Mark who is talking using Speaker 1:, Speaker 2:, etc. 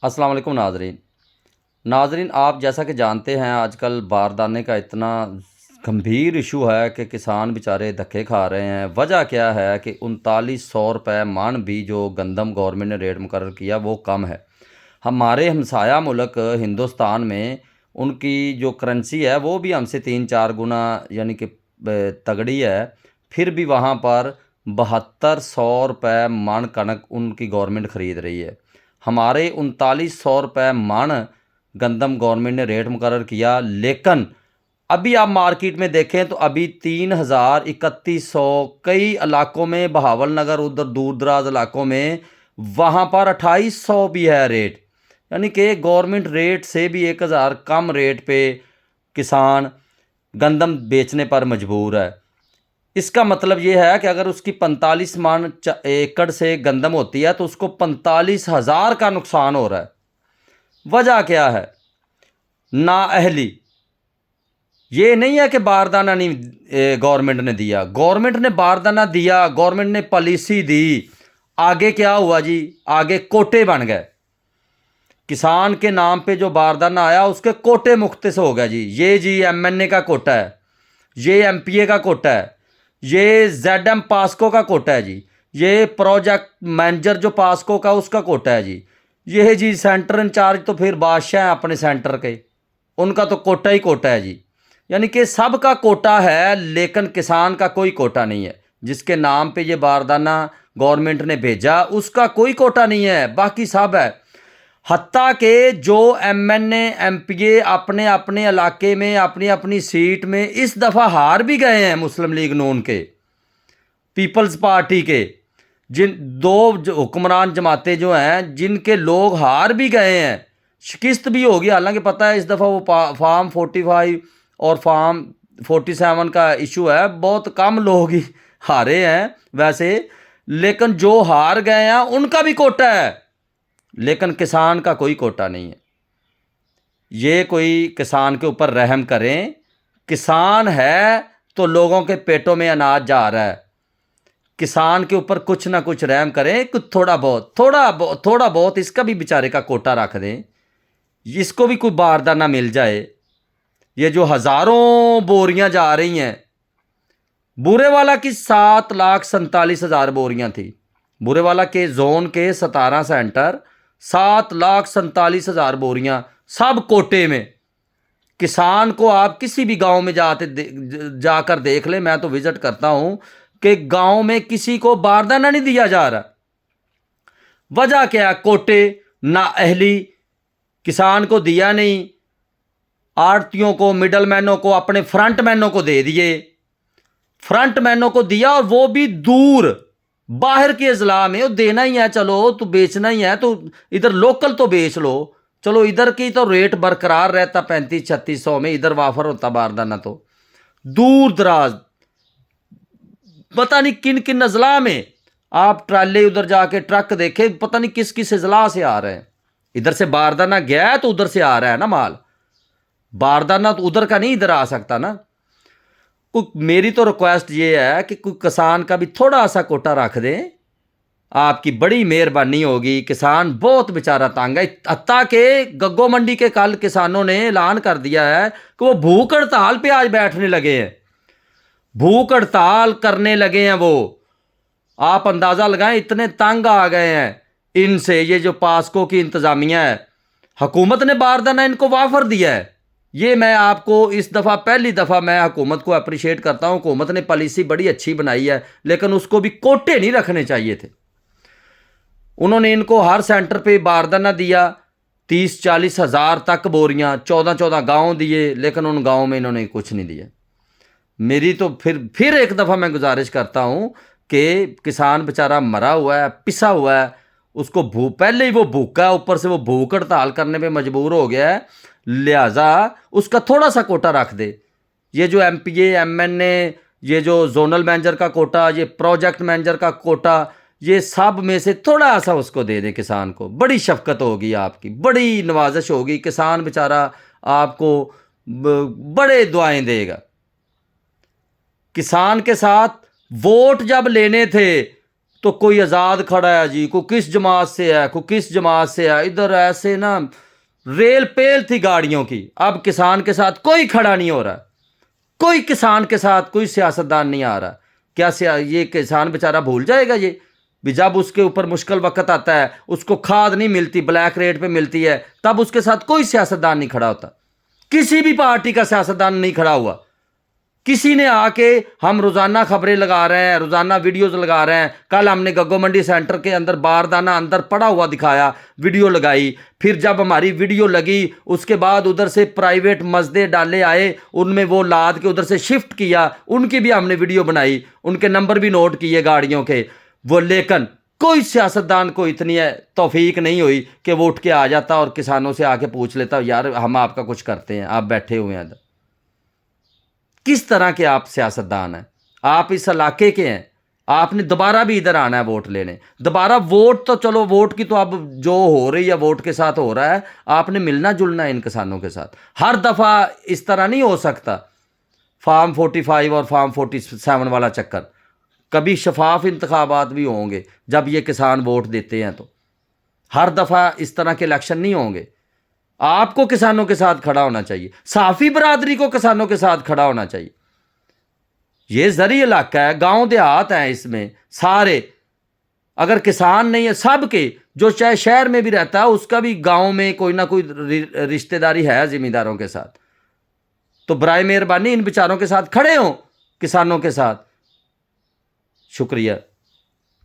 Speaker 1: السلام علیکم ناظرین آپ جیسا کہ جانتے ہیں آج کل باردانے کا اتنا گمبھیر ایشو ہے کہ کسان بیچارے دھکے کھا رہے ہیں۔ وجہ کیا ہے کہ 3900 روپے من بھی جو گندم گورنمنٹ نے ریٹ مقرر کیا وہ کم ہے۔ ہمارے ہمسایہ ملک ہندوستان میں ان کی جو کرنسی ہے وہ بھی ہم سے 3-4 گنا یعنی کہ تگڑی ہے، پھر بھی وہاں پر 7200 روپے من کنک ان کی گورنمنٹ خرید رہی ہے۔ ہمارے 3900 روپے من گندم گورنمنٹ نے ریٹ مقرر کیا، لیکن ابھی آپ مارکیٹ میں دیکھیں تو ابھی 3100 کئی علاقوں میں، بہاول نگر ادھر دور دراز علاقوں میں وہاں پر 2800 بھی ہے ریٹ، یعنی کہ گورنمنٹ ریٹ سے بھی 1000 کم ریٹ پہ کسان گندم بیچنے پر مجبور ہے۔ اس کا مطلب یہ ہے کہ اگر اس کی 45 من ایکڑ سے گندم ہوتی ہے تو اس کو 45,000 کا نقصان ہو رہا ہے۔ وجہ کیا ہے؟ نااہلی۔ یہ نہیں ہے کہ باردانہ نہیں گورنمنٹ نے دیا، گورنمنٹ نے باردانہ دیا، گورنمنٹ نے پالیسی دی، آگے کیا ہوا جی؟ آگے کوٹے بن گئے۔ کسان کے نام پہ جو باردانہ آیا اس کے کوٹے مختص ہو گیا جی۔ یہ جی ایم این اے کا کوٹا ہے، یہ ایم پی اے کا کوٹا ہے، یہ زیڈ ایم پاسکو کا کوٹا ہے جی، یہ پروجیکٹ مینیجر جو پاسکو کا اس کا کوٹا ہے جی، یہ جی سینٹر انچارج تو پھر بادشاہ ہیں اپنے سینٹر کے، ان کا تو کوٹا ہی کوٹا ہے جی۔ یعنی کہ سب کا کوٹا ہے لیکن کسان کا کوئی کوٹا نہیں ہے۔ جس کے نام پہ یہ باردانہ گورنمنٹ نے بھیجا اس کا کوئی کوٹا نہیں ہے، باقی سب ہے۔ حتیٰ کہ جو M N A M P A اپنے اپنے علاقے میں اپنی اپنی سیٹ میں اس دفعہ ہار بھی گئے ہیں، مسلم لیگ نون کے، پیپلز پارٹی کے، جن دو حکمران جماعتیں جو ہیں جن کے لوگ ہار بھی گئے ہیں، شکست بھی ہوگی۔ حالانکہ پتہ ہے اس دفعہ وہ فارم 45 اور فارم 47 کا ایشو ہے، بہت کم لوگ ہی ہارے ہیں ویسے، لیکن جو ہار گئے ہیں ان کا بھی کوٹا ہے، لیکن کسان کا کوئی کوٹا نہیں ہے۔ یہ کوئی کسان کے اوپر رحم کریں، کسان ہے تو لوگوں کے پیٹوں میں اناج جا رہا ہے، کسان کے اوپر کچھ نہ کچھ رحم کریں، کچھ تھوڑا بہت اس کا بھی بیچارے کا کوٹا رکھ دیں، اس کو بھی کوئی باردانہ مل جائے۔ یہ جو ہزاروں بوریاں جا رہی ہیں، بورے والا کی 7,47,000 بوریاں تھی، بورے والا کے زون کے 17 سینٹر 7,47,000 بوریاں سب کوٹے میں۔ کسان کو آپ کسی بھی گاؤں میں جا کر دیکھ لیں، میں تو وزٹ کرتا ہوں کہ گاؤں میں کسی کو باردانہ نہیں دیا جا رہا۔ وجہ کیا؟ کوٹے، نااہلی، کسان کو دیا نہیں، آڑتیوں کو، مڈل مینوں کو، اپنے فرنٹ مینوں کو دے دیے، فرنٹ مینوں کو دیا اور وہ بھی دور باہر کے اضلاع میں۔ دینا ہی ہے، چلو تو بیچنا ہی ہے تو ادھر لوکل تو بیچ لو، چلو ادھر کی تو ریٹ برقرار رہتا 3500-3600 میں، ادھر وافر ہوتا باردانہ تو دور دراز پتہ نہیں کن کن اضلاع میں آپ ٹرالے ادھر جا کے ٹرک دیکھیں، پتہ نہیں کس کس اضلاع سے آ رہے ہیں۔ ادھر سے باردانہ گیا ہے تو ادھر سے آ رہا ہے نا مال، باردانہ تو ادھر کا نہیں ادھر آ سکتا نا۔ میری تو ریکویسٹ یہ ہے کہ کوئی کسان کا بھی تھوڑا سا کوٹا رکھ دیں، آپ کی بڑی مہربانی ہوگی۔ کسان بہت بیچارہ تنگ ہے، حتیٰ کہ گگو منڈی کے کل کسانوں نے اعلان کر دیا ہے کہ وہ بھوک ہڑتال پہ آج بیٹھنے لگے ہیں، بھوک ہڑتال کرنے لگے ہیں وہ۔ آپ اندازہ لگائیں اتنے تنگ آ گئے ہیں ان سے، یہ جو پاسکو کی انتظامیہ ہے، حکومت نے باردانہ ان کو وافر دیا ہے۔ یہ میں آپ کو اس دفعہ پہلی دفعہ میں حکومت کو اپریشیٹ کرتا ہوں، حکومت نے پالیسی بڑی اچھی بنائی ہے، لیکن اس کو بھی کوٹے نہیں رکھنے چاہیے تھے۔ انہوں نے ان کو ہر سینٹر پہ باردانہ دیا، 30-40 ہزار تک بوریاں، 14 گاؤں دیے، لیکن ان گاؤں میں انہوں نے کچھ نہیں دیا۔ میری تو پھر ایک دفعہ میں گزارش کرتا ہوں کہ کسان بیچارہ مرا ہوا ہے، پسا ہوا ہے، اس کو پہلے ہی وہ بھوکا ہے، اوپر سے وہ بھوک ہڑتال کرنے پہ مجبور ہو گیا ہے، لہٰذا اس کا تھوڑا سا کوٹا رکھ دے۔ یہ جو M P A M N A, یہ جو زونل مینیجر کا کوٹا، یہ پروجیکٹ مینیجر کا کوٹا، یہ سب میں سے تھوڑا سا اس کو دے دیں کسان کو، بڑی شفقت ہوگی آپ کی، بڑی نوازش ہوگی، کسان بیچارہ آپ کو بڑے دعائیں دے گا۔ کسان کے ساتھ ووٹ جب لینے تھے تو کوئی آزاد کھڑا ہے جی، کوئی کس جماعت سے ہے، کوئی کس جماعت سے ہے، ادھر ایسے نا ریل پیل تھی گاڑیوں کی۔ اب کسان کے ساتھ کوئی کھڑا نہیں ہو رہا، کوئی کسان کے ساتھ کوئی سیاستدان نہیں آ رہا۔ کیا یہ کسان بیچارہ بھول جائے گا یہ بھی؟ جب اس کے اوپر مشکل وقت آتا ہے، اس کو کھاد نہیں ملتی، بلیک ریٹ پہ ملتی ہے، تب اس کے ساتھ کوئی سیاستدان نہیں کھڑا ہوتا، کسی بھی پارٹی کا سیاستدان نہیں کھڑا ہوا۔ کسی نے آ کے، ہم روزانہ خبریں لگا رہے ہیں، روزانہ ویڈیوز لگا رہے ہیں، کل ہم نے گگو منڈی سینٹر کے اندر باردانہ اندر پڑا ہوا دکھایا، ویڈیو لگائی، پھر جب ہماری ویڈیو لگی اس کے بعد ادھر سے پرائیویٹ مسجدیں ڈالے آئے، ان میں وہ لاد کے ادھر سے شفٹ کیا، ان کی بھی ہم نے ویڈیو بنائی، ان کے نمبر بھی نوٹ کیے گاڑیوں کے وہ، لیکن کوئی سیاستدان کو اتنی توفیق نہیں ہوئی کہ وہ اٹھ کے آ جاتا اور کسانوں سے آ کے پوچھ لیتا یار ہم آپ کا کچھ کرتے ہیں، آپ بیٹھے ہوئے ہیں۔ کس طرح کے آپ سیاستدان ہیں؟ آپ اس علاقے کے ہیں، آپ نے دوبارہ بھی ادھر آنا ہے ووٹ لینے، دوبارہ ووٹ تو چلو ووٹ کی تو اب جو ہو رہی ہے ووٹ کے ساتھ ہو رہا ہے، آپ نے ملنا جلنا ہے ان کسانوں کے ساتھ۔ ہر دفعہ اس طرح نہیں ہو سکتا فارم 45 اور فارم 47 والا چکر، کبھی شفاف انتخابات بھی ہوں گے جب یہ کسان ووٹ دیتے ہیں، تو ہر دفعہ اس طرح کے الیکشن نہیں ہوں گے۔ آپ کو کسانوں کے ساتھ کھڑا ہونا چاہیے، صحافی برادری کو کسانوں کے ساتھ کھڑا ہونا چاہیے۔ یہ زرعی علاقہ ہے، گاؤں دیہات ہیں، اس میں سارے اگر کسان نہیں ہے، سب کے، جو چاہے شہر میں بھی رہتا ہے اس کا بھی گاؤں میں کوئی نہ کوئی رشتہ داری ہے ذمہ داروں کے ساتھ، تو برائے مہربانی ان بیچاروں کے ساتھ کھڑے ہوں، کسانوں کے ساتھ۔ شکریہ۔